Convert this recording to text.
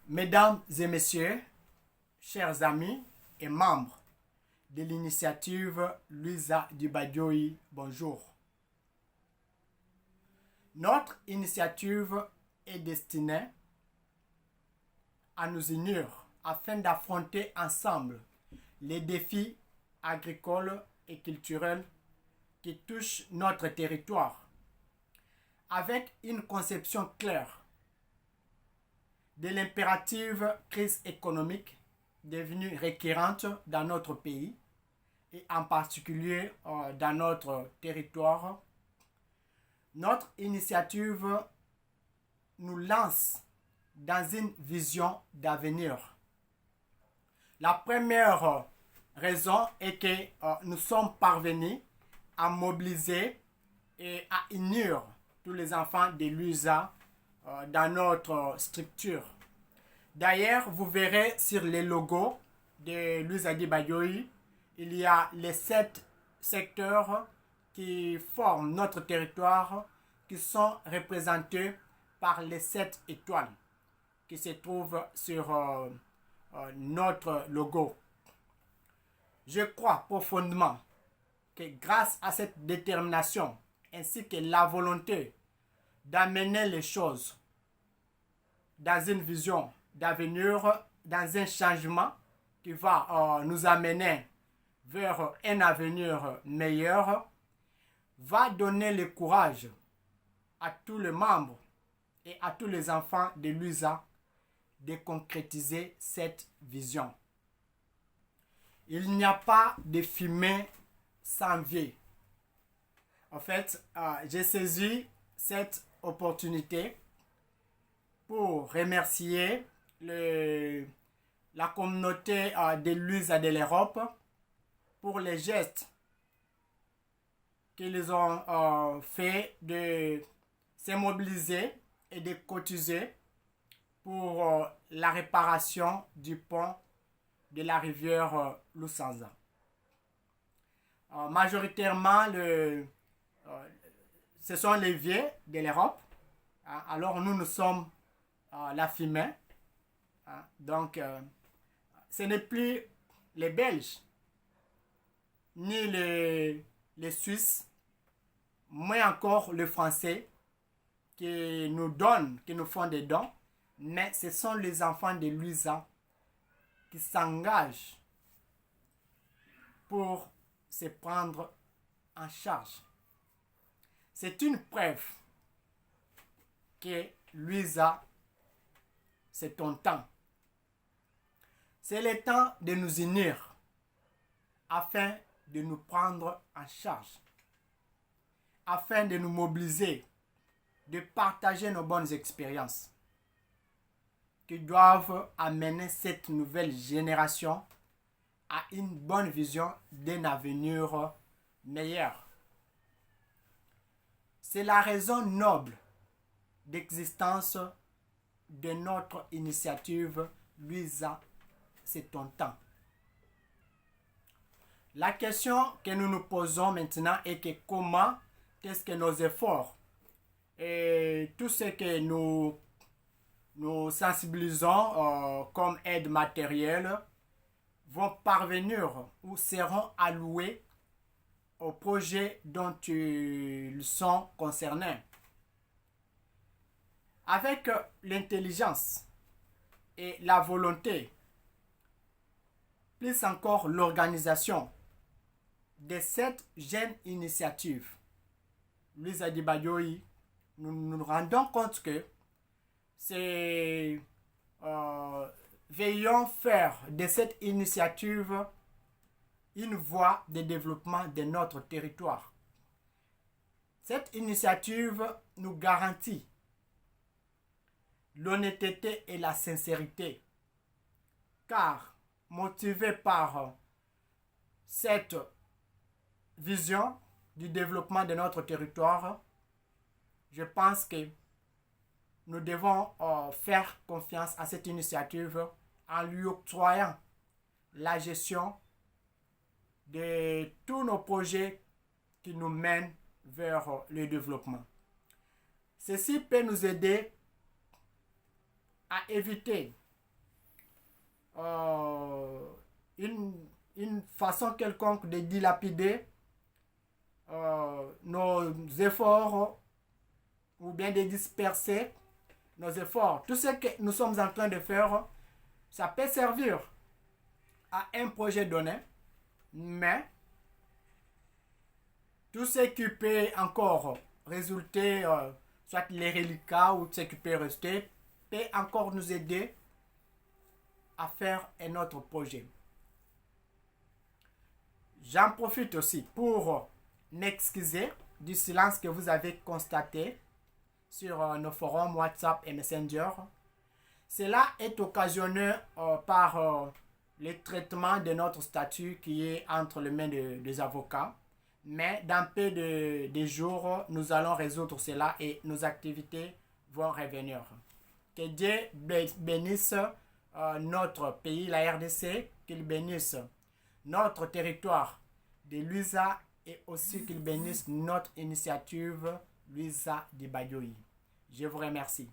Mesdames et messieurs, chers amis et membres de l'initiative Luisa Dibadjoyi, bonjour. Notre initiative est destinée à nous unir afin d'affronter ensemble les défis agricoles et culturels qui touchent notre territoire avec une conception claire de l'impérative crise économique devenue récurrente dans notre pays et en particulier dans notre territoire. Notre initiative nous lance dans une vision d'avenir. La première raison est que nous sommes parvenus à mobiliser et à unir tous les enfants de l'USA dans notre structure. D'ailleurs, vous verrez sur les logos de l'USA Dibadjoyi, il y a les 7 secteurs qui forment notre territoire, qui sont représentés par les 7 étoiles qui se trouvent sur notre logo. Je crois profondément que grâce à cette détermination ainsi que la volonté d'amener les choses dans une vision d'avenir, dans un changement qui va nous amener vers un avenir meilleur, va donner le courage à tous les membres et à tous les enfants de l'USA de concrétiser cette vision. Il n'y a pas de fumée sans vie. En fait, j'ai saisi cette opportunité pour remercier la communauté de l'USA de l'Europe pour les gestes qu'ils ont fait de se mobiliser et de cotiser pour la réparation du pont de la rivière Lusanza. Majoritairement, ce sont les vieux de l'Europe. Alors nous sommes la fumée. Donc, ce n'est plus les Belges, ni les Suisses, mais encore les Français qui nous donnent, qui nous font des dons. Mais ce sont les enfants de l'USA qui s'engagent pour se prendre en charge. C'est une preuve que l'USA, c'est ton temps. C'est le temps de nous unir afin de nous prendre en charge, afin de nous mobiliser, de partager nos bonnes expériences qui doivent amener cette nouvelle génération à une bonne vision d'un avenir meilleur. C'est la raison noble d'existence de notre initiative Luisa, c'est ton temps. La question que nous nous posons maintenant est que comment est-ce que nos efforts et tout ce que nous sensibilisons comme aide matérielle vont parvenir ou seront alloués aux projets dont ils sont concernés. Avec l'intelligence et la volonté, plus encore l'organisation de cette jeune initiative, Luisa Dibadjoyi, nous nous rendons compte que veillons faire de cette initiative une voie de développement de notre territoire. Cette initiative nous garantit l'honnêteté et la sincérité, car motivé par cette vision du développement de notre territoire, je pense que nous devons faire confiance à cette initiative en lui octroyant la gestion de tous nos projets qui nous mènent vers le développement. Ceci peut nous aider à éviter une façon quelconque de dilapider nos efforts ou bien de disperser nos efforts. Tout ce que nous sommes en train de faire, ça peut servir à un projet donné, mais tout ce qui peut encore résulter, soit les reliquats ou ce qui peut rester, peut encore nous aider à faire un autre projet. J'en profite aussi pour m'excuser du silence que vous avez constaté sur nos forums WhatsApp et Messenger. Cela est occasionné par le traitement de notre statut qui est entre les mains des avocats. Mais dans peu de jours, nous allons résoudre cela et nos activités vont revenir. Que Dieu bénisse notre pays, la RDC, qu'il bénisse notre territoire de Luisa et aussi qu'il bénisse notre initiative Luisa de Bayoui. Je vous remercie.